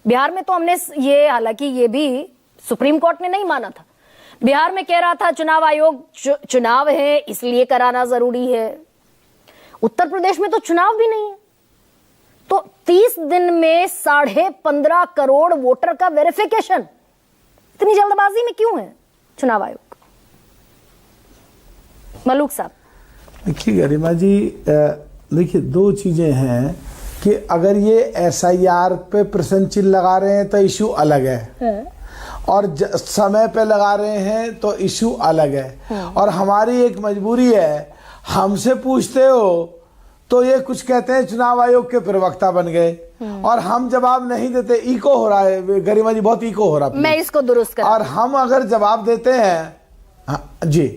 बिहार में तो हमने ये, हालांकि ये भी सुप्रीम कोर्ट ने नहीं माना था, बिहार में कह रहा था चुनाव आयोग चुनाव है इसलिए कराना जरूरी है। उत्तर प्रदेश में तो चुनाव भी नहीं है, तो 30 दिन में 15.5 करोड़ वोटर का वेरिफिकेशन, इतनी जल्दबाजी में क्यों है चुनाव आयोग? मलूक साहब। देखिए गरिमा जी, देखिए दो चीजें हैं कि अगर ये एसआईआर पे प्रश्न चिन्ह लगा रहे हैं तो इशू अलग है, और समय पे लगा रहे हैं तो इशू अलग है। और हमारी एक मजबूरी है, हमसे पूछते हो तो ये कुछ कहते हैं चुनाव आयोग के प्रवक्ता बन गए, और हम जवाब नहीं देते। इको हो रहा है गरिमा जी, बहुत इको हो रहा है, मैं इसको दुरुस्त कर। और हम अगर जवाब देते हैं जी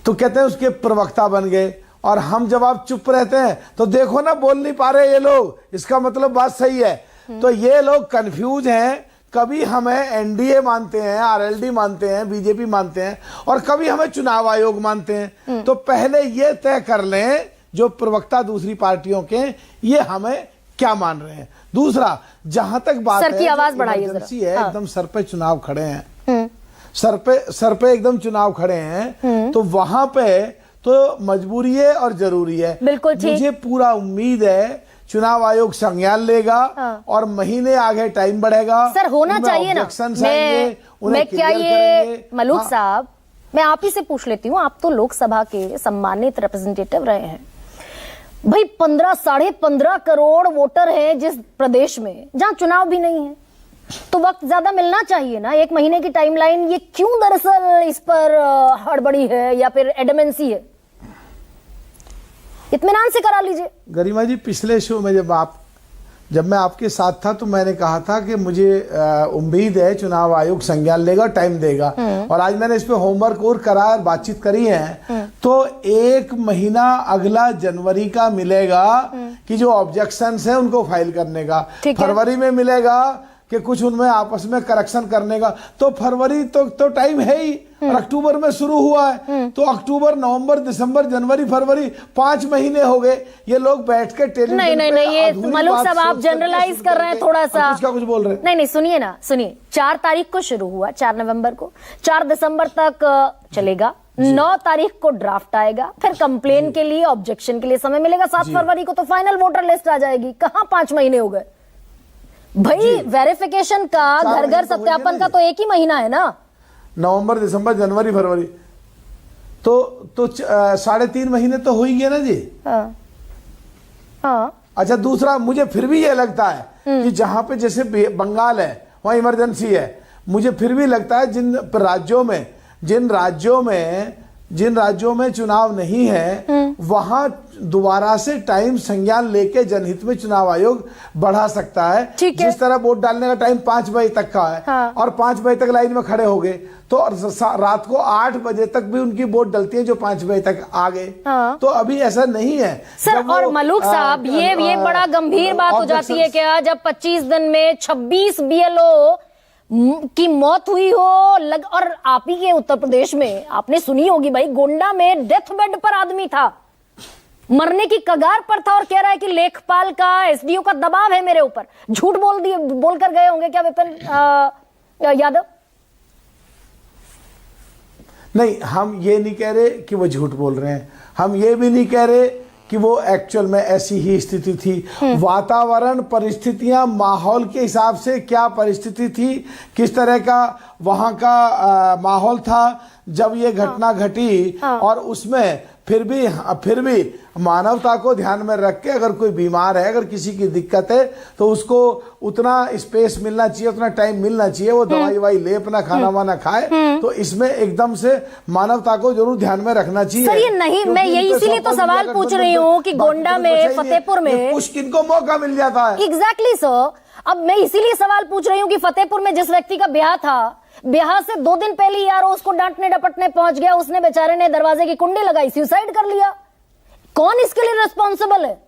तो कहते हैं उसके प्रवक्ता बन गए, और हम जवाब चुप रहते हैं तो देखो ना बोल नहीं पा रहे ये लोग, इसका मतलब बात सही है। तो ये लोग कंफ्यूज हैं, कभी हमें एनडीए मानते हैं, आरएलडी मानते हैं, बीजेपी मानते हैं, और कभी हमें चुनाव आयोग मानते हैं। तो पहले ये तय कर लें जो प्रवक्ता दूसरी पार्टियों के, ये हमें क्या मान रहे हैं। दूसरा, जहां तक बात सर की आवाज बढ़ाइए जरा। है, एकदम सर पे चुनाव खड़े हैं, सर पे एकदम चुनाव खड़े हैं, तो वहां पे तो मजबूरी है और जरूरी है। बिल्कुल ठीक। मुझे पूरा उम्मीद है चुनाव आयोग संज्ञान लेगा, और महीने आगे टाइम बढ़ेगा। सर होना चाहिए ना। मैं क्या ये मलूक साहब, मैं आप ही से पूछ लेती हूँ, आप तो लोकसभा के सम्मानित रिप्रेजेंटेटिव रहे हैं भाई। 15.5 करोड़ वोटर हैं जिस प्रदेश में जहां चुनाव भी नहीं है, तो वक्त ज्यादा मिलना चाहिए ना, 1 महीने की टाइमलाइन। ये क्यों दरअसल इस पर हड़बड़ी है या फिर एडमेंसी है? इत्मीनान से करा लीजिए। गरिमा जी, पिछले शो में जब मैं आपके साथ था तो मैंने कहा था कि मुझे उम्मीद है चुनाव आयोग संज्ञान लेगा, टाइम देगा, और आज मैंने इस पे होमवर्क और करा और बातचीत करी है। तो 1 महीना अगला जनवरी का मिलेगा कि जो ऑब्जेक्शंस है उनको फाइल करने का, फरवरी में मिलेगा कि कुछ उनमें आपस में करेक्शन करने का। तो फरवरी तो टाइम है ही, और अक्टूबर में शुरू हुआ है, तो अक्टूबर, नवंबर, दिसंबर, जनवरी, फरवरी, 5 महीने हो गए। ये लोग बैठ के टेलीविजन नहीं, ये मलूक साहब आप जनरलाइज कर रहे हैं थोड़ा सा। कुछ बोल रहे हैं? नहीं, सुनिए ना, सुनिए। 4 तारीख को शुरू हुआ, 4 नवंबर को, 4 दिसंबर तक चलेगा। 9 तारीख को ड्राफ्ट आएगा, फिर कंप्लेन के लिए, ऑब्जेक्शन के लिए समय मिलेगा। 7 फरवरी को तो फाइनल वोटर लिस्ट आ जाएगी। कहां 5 महीने हो गए भाई? वेरिफिकेशन का, घर घर सत्यापन का तो 1 ही महीना है ना। नवंबर, दिसंबर, जनवरी, फरवरी, तो 3.5 महीने तो हो ही गए ना जी। हाँ। अच्छा, दूसरा मुझे फिर भी ये लगता है कि जहां पे जैसे बंगाल है वहां इमरजेंसी है, मुझे फिर भी लगता है जिन राज्यों में चुनाव नहीं है वहां दोबारा से टाइम संज्ञान लेके जनहित में चुनाव आयोग बढ़ा सकता है। जिस तरह वोट डालने का टाइम 5 बजे तक का है, और 5 बजे तक लाइन में खड़े हो गए, तो रात को 8 बजे तक भी उनकी वोट डलती है जो 5 बजे तक आ गए। तो अभी ऐसा नहीं है सर। और मलूक साहब, ये बड़ा गंभीर बात हो जाती है क्या जब 25 दिन में 26 बीएलओ की मौत हुई हो। और आप ही के उत्तर प्रदेश में आपने सुनी होगी भाई, गोंडा में डेथ बेड पर आदमी था, मरने की कगार पर था, और कह रहा है कि लेखपाल का, एसडीओ का दबाव है मेरे ऊपर। झूठ बोल कर गए होंगे क्या विपिन यादव? नहीं, हम ये नहीं कह रहे कि वो झूठ बोल रहे हैं, हम ये भी नहीं कह रहे कि वो एक्चुअल में ऐसी ही स्थिति थी। वातावरण, परिस्थितियां, माहौल के हिसाब से क्या परिस्थिति थी, किस तरह का वहां का माहौल था जब ये घटना घटी, और उसमें फिर भी मानवता को ध्यान में रख के अगर कोई बीमार है, अगर किसी की दिक्कत है, तो उसको उतना स्पेस मिलना चाहिए, उतना टाइम मिलना चाहिए, वो दवाई ले, अपना खाना वाना खाए। तो इसमें एकदम से मानवता को जरूर ध्यान में रखना चाहिए। सर ये नहीं, मैं यही इसीलिए तो सवाल पूछ रही हूँ कि गोंडा में, फतेहपुर में कुछ किनको मौका मिल जाता है। Exactly sir. अब मैं इसीलिए सवाल पूछ रही हूँ कि फतेहपुर में जिस व्यक्ति का ब्याह था, ब्याह से 2 दिन पहले यार उसको डांटने डपटने पहुंच गया, उसने बेचारे ने दरवाजे की कुंडी लगाई, सुसाइड कर लिया। कौन इसके लिए रिस्पॉन्सिबल है?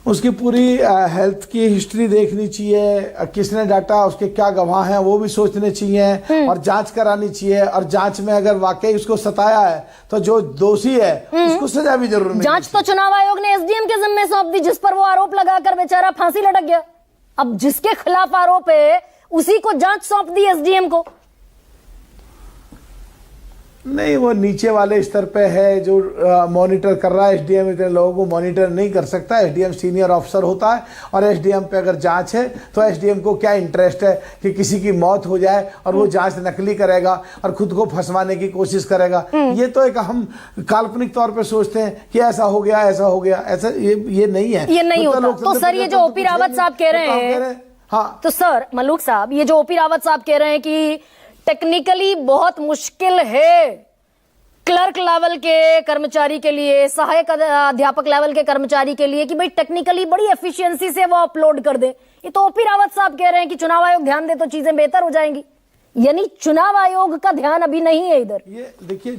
उसकी पूरी हेल्थ की हिस्ट्री देखनी चाहिए, किसने डाटा, उसके क्या गवाह हैं वो भी सोचने चाहिए, और जांच करानी चाहिए, और जांच में अगर वाकई उसको सताया है तो जो दोषी है उसको सजा भी जरूर मिलनी जांच तो चुनाव आयोग ने एसडीएम के जिम्मे सौंप दी, जिस पर वो आरोप लगाकर बेचारा फांसी लटक गया। अब जिसके खिलाफ आरोप है उसी को जांच सौंप दी एसडीएम को। नहीं, वो नीचे वाले स्तर पे है जो मॉनिटर कर रहा है। एसडीएम इतने लोगों को मॉनिटर नहीं कर सकता। एसडीएम सीनियर ऑफिसर होता है, और एसडीएम पे अगर जांच है तो एसडीएम को क्या इंटरेस्ट है कि किसी की मौत हो जाए और वो जांच नकली करेगा और खुद को फंसवाने की कोशिश करेगा। ये तो एक हम काल्पनिक तौर पे सोचते हैं कि ऐसा हो गया, ऐसा हो गया, ऐसा ये नहीं है, ये नहीं होता। तो सर ये जो ओपी रावत साहब कह रहे हैं, हाँ, तो सर मलूक साहब ये जो ओपी रावत साहब कह रहे हैं कि टेक्निकली बहुत मुश्किल है क्लर्क लेवल के कर्मचारी के लिए, सहायक अध्यापक लेवल के कर्मचारी के लिए कि भाई टेक्निकली बड़ी एफिशिएंसी से वो अपलोड कर दें, ये तो ओपी रावत साहब कह रहे हैं कि चुनाव आयोग ध्यान दे तो चीजें बेहतर हो जाएंगी। यानी चुनाव आयोग का ध्यान अभी नहीं है इधर। ये देखिए,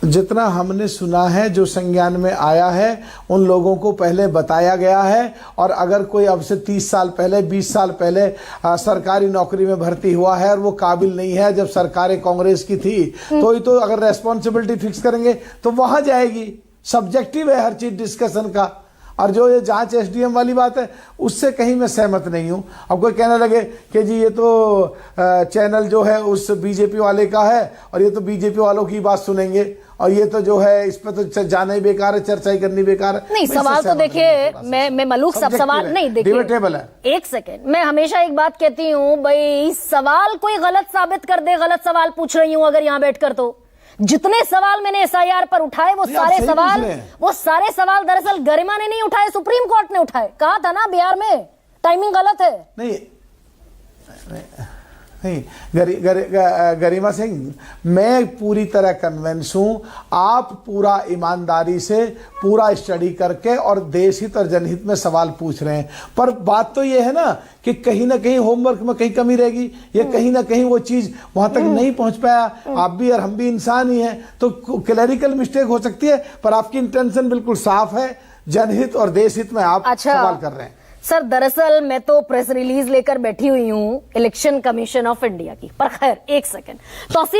जितना हमने सुना है, जो संज्ञान में आया है, उन लोगों को पहले बताया गया है, और अगर कोई अब से 30 साल पहले, 20 साल पहले सरकारी नौकरी में भर्ती हुआ है और वो काबिल नहीं है, जब सरकारें कांग्रेस की थी, तो अगर रेस्पॉन्सिबिलिटी फिक्स करेंगे तो वहां जाएगी। सब्जेक्टिव है हर चीज डिस्कशन का। और जो ये जांच एसडीएम वाली बात है, उससे कहीं मैं सहमत नहीं हूं। अब कोई कहने लगे कि जी ये तो चैनल जो है उस बीजेपी वाले का है और ये तो बीजेपी वालों की बात सुनेंगे, और ये तो जो है इस पर तो जाना ही बेकार है, चर्चा ही करनी बेकार है। नहीं, सवाल तो देखिए, मैं मलूक साहब सवाल नहीं, देखिए डिबेटेबल है। एक सेकेंड, मैं हमेशा एक बात कहती हूँ, भाई सवाल कोई गलत साबित कर दे, गलत सवाल पूछ रही हूँ अगर यहाँ बैठकर, तो जितने सवाल मैंने एसआईआर पर उठाए वो सारे सवाल दरअसल गरिमा ने नहीं उठाए, सुप्रीम कोर्ट ने उठाए। कहा था ना बिहार में टाइमिंग गलत है। नहीं, गरिमा सिंह, मैं पूरी तरह कन्विंस हूं, आप पूरा ईमानदारी से पूरा स्टडी करके और देश हित और जनहित में सवाल पूछ रहे हैं, पर बात तो ये है ना कि कहीं ना कहीं होमवर्क में कहीं कमी रहेगी, या कहीं ना कहीं वो चीज वहां तक नहीं पहुंच पाया। आप भी और हम भी इंसान ही हैं, तो क्लरिकल मिस्टेक हो सकती है, पर आपकी इंटेंशन बिल्कुल साफ है, जनहित और देश हित में आप सवाल कर रहे हैं। सर दरअसल मैं तो प्रेस रिलीज लेकर बैठी हुई हूँ इलेक्शन कमीशन ऑफ इंडिया की, पर खैर एक सेकंड, तौसीफ